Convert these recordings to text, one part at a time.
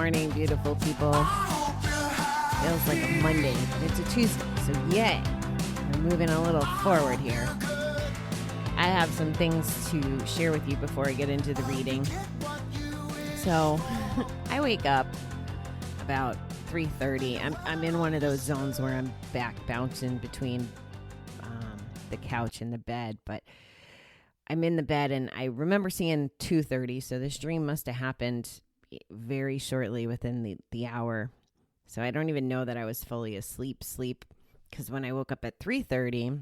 morning, beautiful people. Feels like a Monday, but it's a Tuesday, so yay. We're moving a little forward here. I have some things to share with you before I get into the reading. So, I wake up about 3:30. I'm in one of those zones where I'm back bouncing between the couch and the bed, but I'm in the bed and I remember seeing 2:30, so this dream must have happened very shortly within the hour. So I don't even know that I was fully asleep, because when I woke up at 3:30,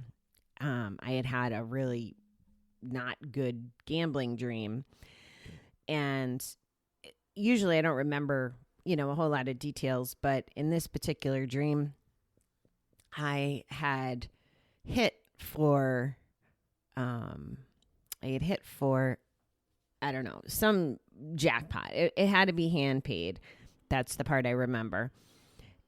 I had a really not good gambling dream. And usually I don't remember, a whole lot of details, but in this particular dream, I had hit for, I don't know, some jackpot. It had to be hand paid. That's the part I remember.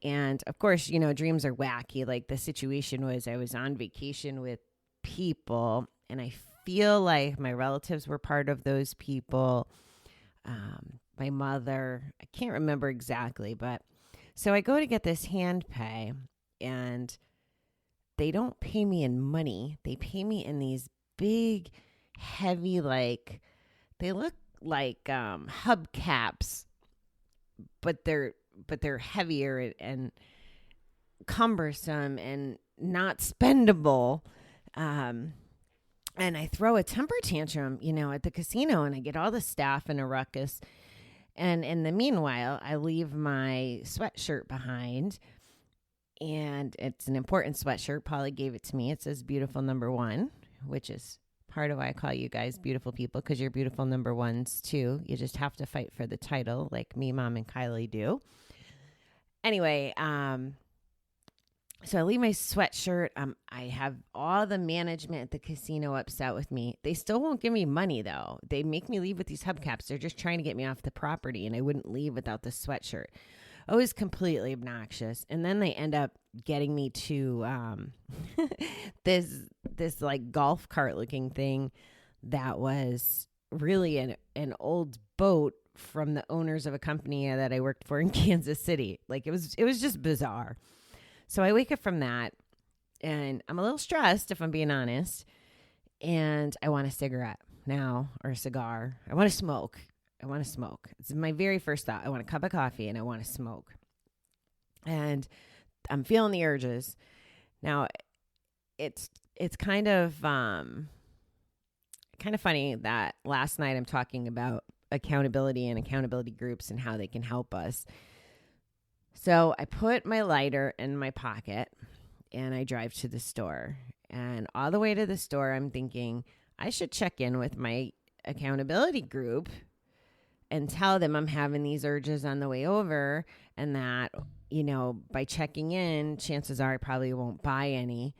And of course, dreams are wacky. Like the situation was I was on vacation with people and I feel like my relatives were part of those people. My mother, I can't remember exactly, but so I go to get this hand pay and they don't pay me in money. They pay me in these big, heavy, they look like hubcaps, but they're heavier and cumbersome and not spendable. And I throw a temper tantrum, at the casino, and I get all the staff in a ruckus. And in the meanwhile, I leave my sweatshirt behind. And it's an important sweatshirt. Polly gave it to me. It says beautiful number one, which is part of why I call you guys beautiful people, because you're beautiful number ones too. You just have to fight for the title like me, Mom, and Kylie do. Anyway, so I leave my sweatshirt. I have all the management at the casino upset with me. They still won't give me money, though. They make me leave with these hubcaps. They're just trying to get me off the property, and I wouldn't leave without the sweatshirt. It was completely obnoxious. And then they end up getting me to this like golf cart looking thing that was really an old boat from the owners of a company that I worked for in Kansas City. Like it was just bizarre. So I wake up from that and I'm a little stressed, if I'm being honest. And I want a cigarette now, or a cigar. I want to smoke. It's my very first thought. I want a cup of coffee and I want to smoke. And I'm feeling the urges. Now, it's kind of funny that last night I'm talking about accountability and accountability groups and how they can help us. So I put my lighter in my pocket and I drive to the store. And all the way to the store, I'm thinking I should check in with my accountability group and tell them I'm having these urges on the way over, and that, by checking in, chances are I probably won't buy any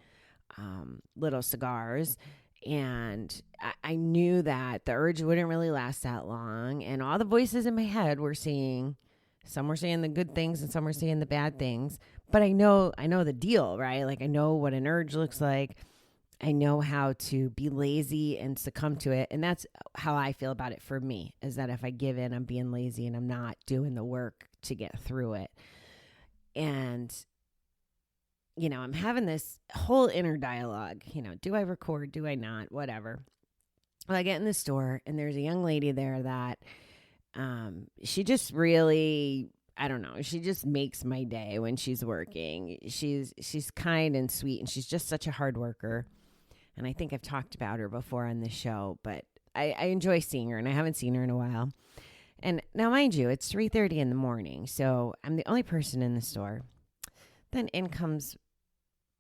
little cigars. And I knew that the urge wouldn't really last that long. And all the voices in my head were saying, some were saying the good things and some were saying the bad things. But I know the deal, right? Like I know what an urge looks like. I know how to be lazy and succumb to it. And that's how I feel about it for me, is that if I give in, I'm being lazy and I'm not doing the work to get through it. And, I'm having this whole inner dialogue, do I record? Do I not? Whatever. Well, I get in the store and there's a young lady there that she just really, I don't know, she just makes my day when she's working. She's kind and sweet, and she's just such a hard worker. And I think I've talked about her before on the show, but I enjoy seeing her, and I haven't seen her in a while. And now, mind you, it's 3:30 in the morning, so I'm the only person in the store. Then in comes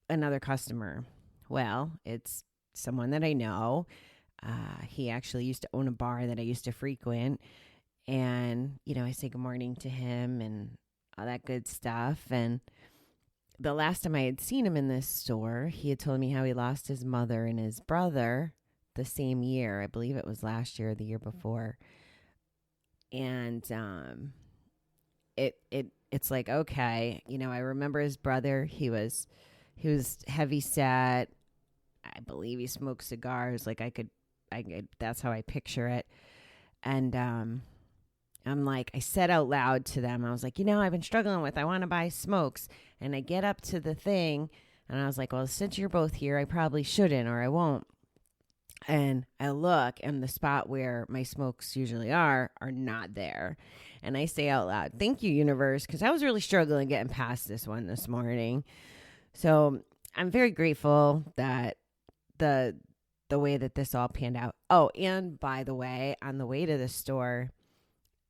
another customer. Well, it's someone that I know. He actually used to own a bar that I used to frequent. And, I say good morning to him and all that good stuff. And the last time I had seen him in this store, he had told me how he lost his mother and his brother the same year. I believe it was last year or the year before. And it's like, okay, I remember his brother. He was heavy set. I believe he smoked cigars. Like I could, that's how I picture it. And I said out loud to them, I was like, I've been struggling with, I want to buy smokes. And I get up to the thing and I was like, well, since you're both here, I probably shouldn't, or I won't. And I look, and the spot where my smokes usually are not there. And I say out loud, thank you, universe, because I was really struggling getting past this one this morning. So I'm very grateful that the way that this all panned out. Oh, and by the way, on the way to the store,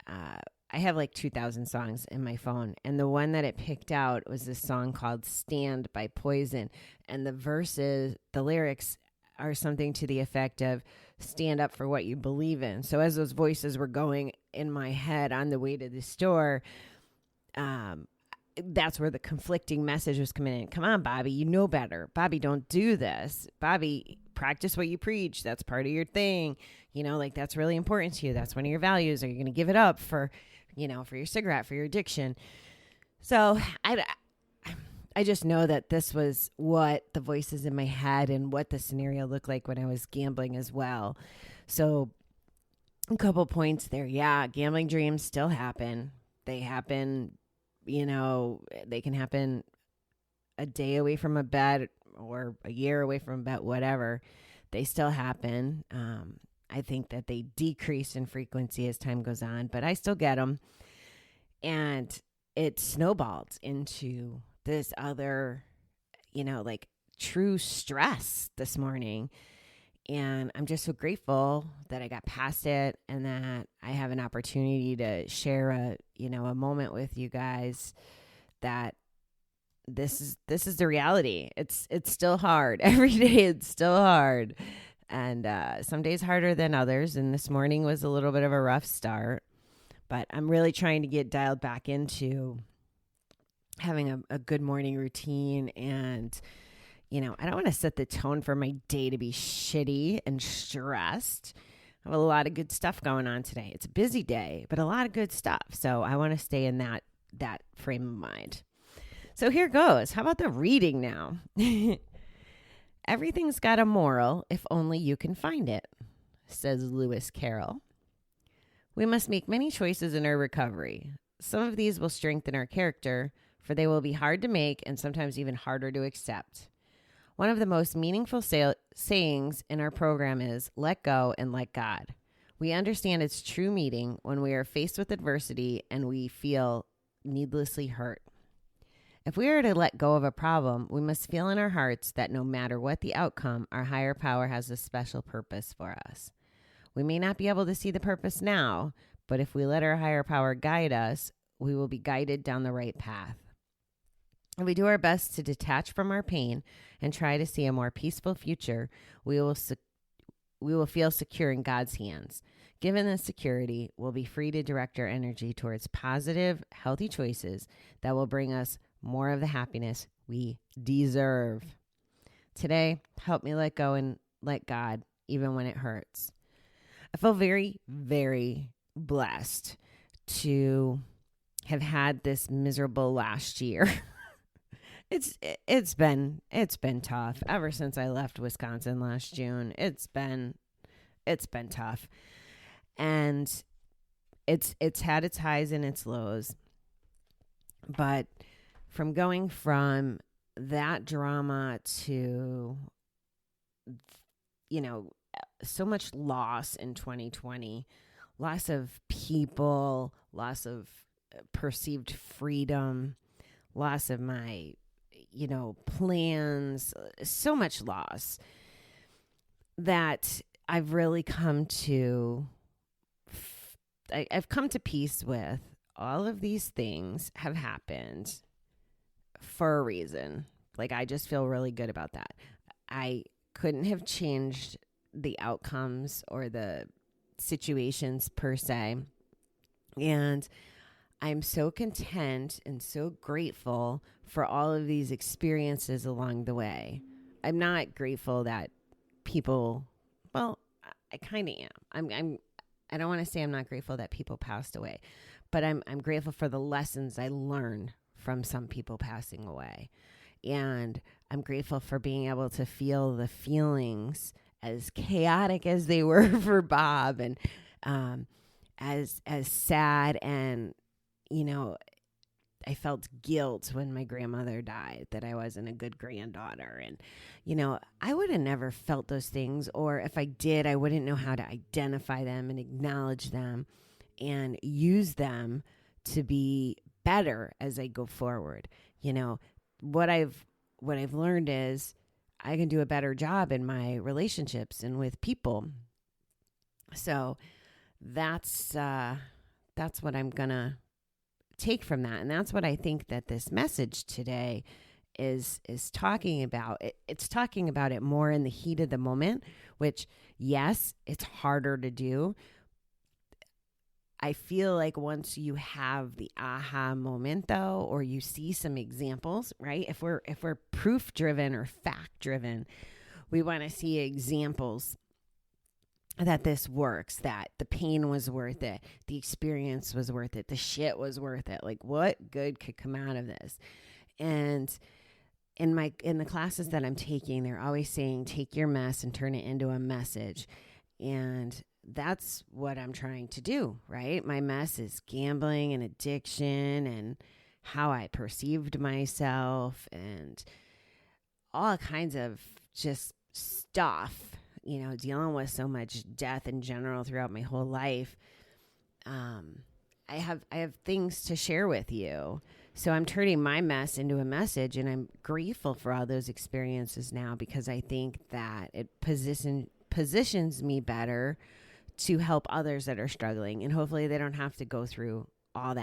I have like 2,000 songs in my phone. And the one that it picked out was this song called Stand by Poison. And the lyrics are something to the effect of stand up for what you believe in. So as those voices were going in my head on the way to the store, that's where the conflicting message was coming in. Come on, Bobby, you know better. Bobby, don't do this. Bobby, practice what you preach. That's part of your thing. That's really important to you. That's one of your values. Are you going to give it up for your cigarette, for your addiction? So I just know that this was what the voices in my head and what the scenario looked like when I was gambling as well. So a couple points there. Yeah, gambling dreams still happen. They happen, they can happen a day away from a bet or a year away from a bet, whatever. They still happen. I think that they decrease in frequency as time goes on, but I still get them. And it snowballed into this other, true stress this morning. And I'm just so grateful that I got past it and that I have an opportunity to share a moment with you guys that this is the reality. It's still hard. Every day it's still hard. And some days harder than others. And this morning was a little bit of a rough start. But I'm really trying to get dialed back into having a good morning routine. And, I don't want to set the tone for my day to be shitty and stressed. I have a lot of good stuff going on today. It's a busy day, but a lot of good stuff. So I want to stay in that frame of mind. So here goes. How about the reading now? Everything's got a moral if only you can find it, says Lewis Carroll. We must make many choices in our recovery. Some of these will strengthen our character, for they will be hard to make and sometimes even harder to accept. One of the most meaningful sayings in our program is, let go and let God. We understand its true meaning when we are faced with adversity and we feel needlessly hurt. If we are to let go of a problem, we must feel in our hearts that no matter what the outcome, our higher power has a special purpose for us. We may not be able to see the purpose now, but if we let our higher power guide us, we will be guided down the right path. If we do our best to detach from our pain and try to see a more peaceful future, we will feel secure in God's hands. Given this security, we'll be free to direct our energy towards positive, healthy choices that will bring us more of the happiness we deserve. Today, help me let go and let God, even when it hurts. I feel very, very blessed to have had this miserable last year. It's been tough ever since I left Wisconsin last June. It's been tough, and it's had its highs and its lows. But from going from that drama to, so much loss in 2020, loss of people, loss of perceived freedom, loss of my plans, so much loss that I've really come to, I've come to peace with all of these things have happened for a reason. I just feel really good about that. I couldn't have changed the outcomes or the situations per se. And I'm so content and so grateful for all of these experiences along the way. I'm not grateful that people, well, I kind of am. I don't want to say I'm not grateful that people passed away, but I'm grateful for the lessons I learned from some people passing away. And I'm grateful for being able to feel the feelings as chaotic as they were for Bob, and as sad. And, you know, I felt guilt when my grandmother died that I wasn't a good granddaughter. And, you know, I would have never felt those things. Or if I did, I wouldn't know how to identify them and acknowledge them and use them to be better as I go forward. You know, what I've learned is I can do a better job in my relationships and with people. So that's what I'm gonna take from that. And that's what I think that this message today is talking about. It's talking about it more in the heat of the moment, which, yes, it's harder to do. I feel like once you have the aha moment, though, or you see some examples, right? If we're proof driven or fact driven, we want to see examples that this works, that the pain was worth it, the experience was worth it, the shit was worth it. Like, what good could come out of this? And in the classes that I'm taking, they're always saying, take your mess and turn it into a message. And that's what I'm trying to do, right? My mess is gambling and addiction and how I perceived myself and all kinds of just stuff, you know, dealing with so much death in general throughout my whole life. I have things to share with you. So I'm turning my mess into a message, and I'm grateful for all those experiences now, because I think that it positions me better to help others that are struggling. And hopefully they don't have to go through all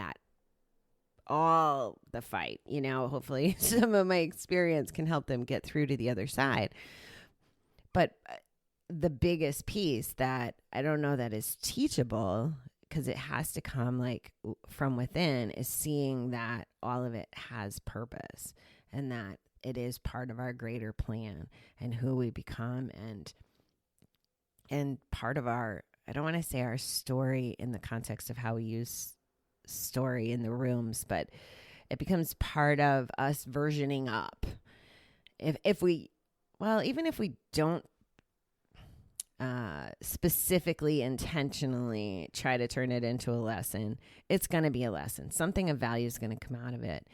the fight, you know. Hopefully some of my experience can help them get through to the other side. But the biggest piece that I don't know that is teachable, because it has to come like from within, is seeing that all of it has purpose and that it is part of our greater plan and who we become, and part of our, I don't want to say our story in the context of how we use story in the rooms, but it becomes part of us versioning up. Even if we don't specifically, intentionally try to turn it into a lesson, it's going to be a lesson. Something of value is going to come out of it.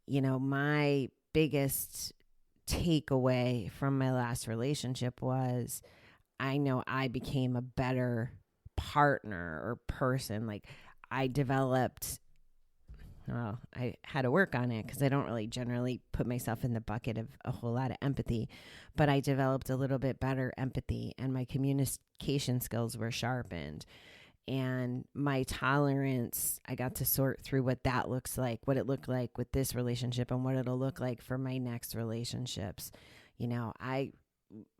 You know, my biggest takeaway from my last relationship was, I know I became a better partner or person. Like, I developed, well, I had to work on it because I don't really generally put myself in the bucket of a whole lot of empathy, but I developed a little bit better empathy, and my communication skills were sharpened, and my tolerance, I got to sort through what that looks like, what it looked like with this relationship and what it'll look like for my next relationships. You know,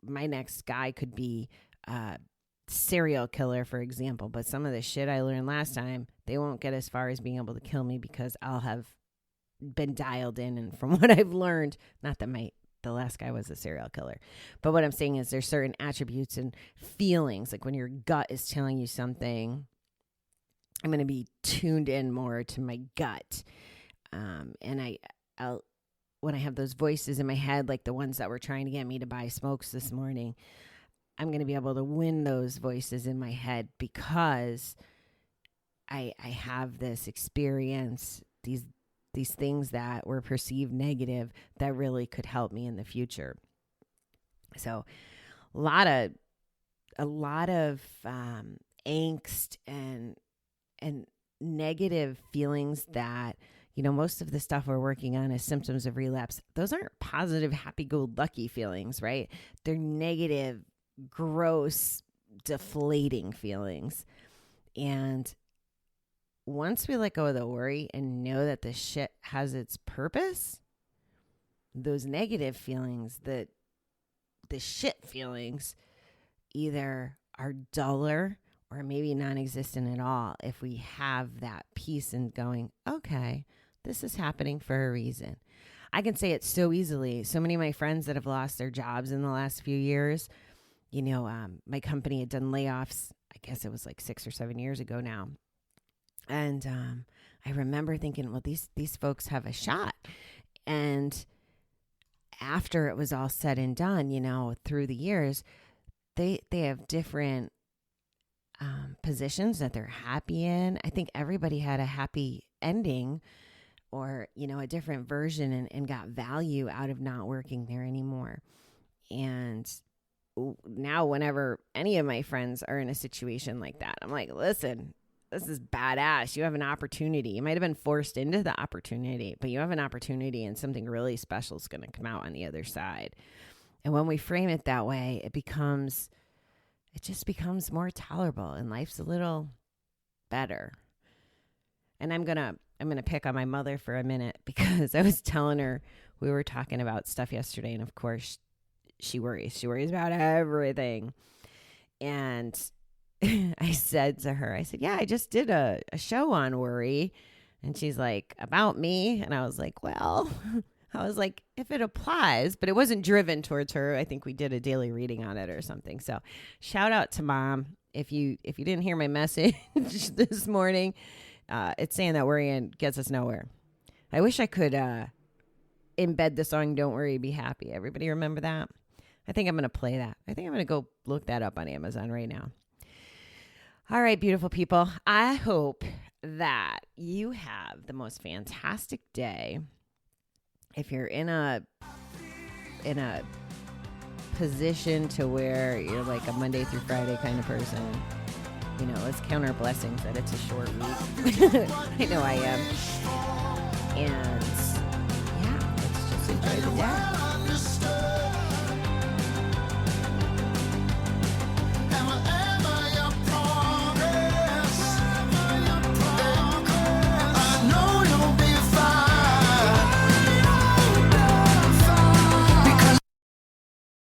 my next guy could be serial killer, for example, but some of the shit I learned last time, they won't get as far as being able to kill me, because I'll have been dialed in. And from what I've learned, not that the last guy was a serial killer, but what I'm saying is there's certain attributes and feelings, like when your gut is telling you something, I'm going to be tuned in more to my gut. And I'll when I have those voices in my head, like the ones that were trying to get me to buy smokes this morning, I'm going to be able to win those voices in my head, because I have this experience, these things that were perceived negative that really could help me in the future. So a lot of angst and negative feelings that, you know, most of the stuff we're working on is symptoms of relapse. Those aren't positive, happy-go-lucky feelings, right? They're negative, gross, deflating feelings. And once we let go of the worry and know that the shit has its purpose, those negative feelings, the shit feelings, either are duller or maybe non-existent at all, if we have that peace in going, okay, this is happening for a reason. I can say it so easily. So many of my friends that have lost their jobs in the last few years, you know, my company had done layoffs, I guess it was like 6 or 7 years ago now. And I remember thinking, well, these folks have a shot. And after it was all said and done, you know, through the years, they have different positions that they're happy in. I think everybody had a happy ending or, a different version and got value out of not working there anymore. And now whenever any of my friends are in a situation like that, I'm like, listen, this is badass. You have an opportunity. You might have been forced into the opportunity, but you have an opportunity and something really special is going to come out on the other side. And when we frame it that way, it just becomes more tolerable and life's a little better. And I'm going to pick on my mother for a minute because I was telling her, we were talking about stuff yesterday. And of course she worries. She worries about everything. And I said to her, yeah, I just did a show on worry. And she's like, about me? And I was like, well, if it applies, but it wasn't driven towards her. I think we did a daily reading on it or something. So shout out to Mom. If you didn't hear my message this morning, it's saying that worrying gets us nowhere. I wish I could embed the song Don't Worry, Be Happy. Everybody remember that? I think I'm going to play that. I think I'm going to go look that up on Amazon right now. All right, beautiful people. I hope that you have the most fantastic day. If you're in a position to where you're like a Monday through Friday kind of person, let's count our blessings that it's a short week. I know I am. And yeah, let's just enjoy the day.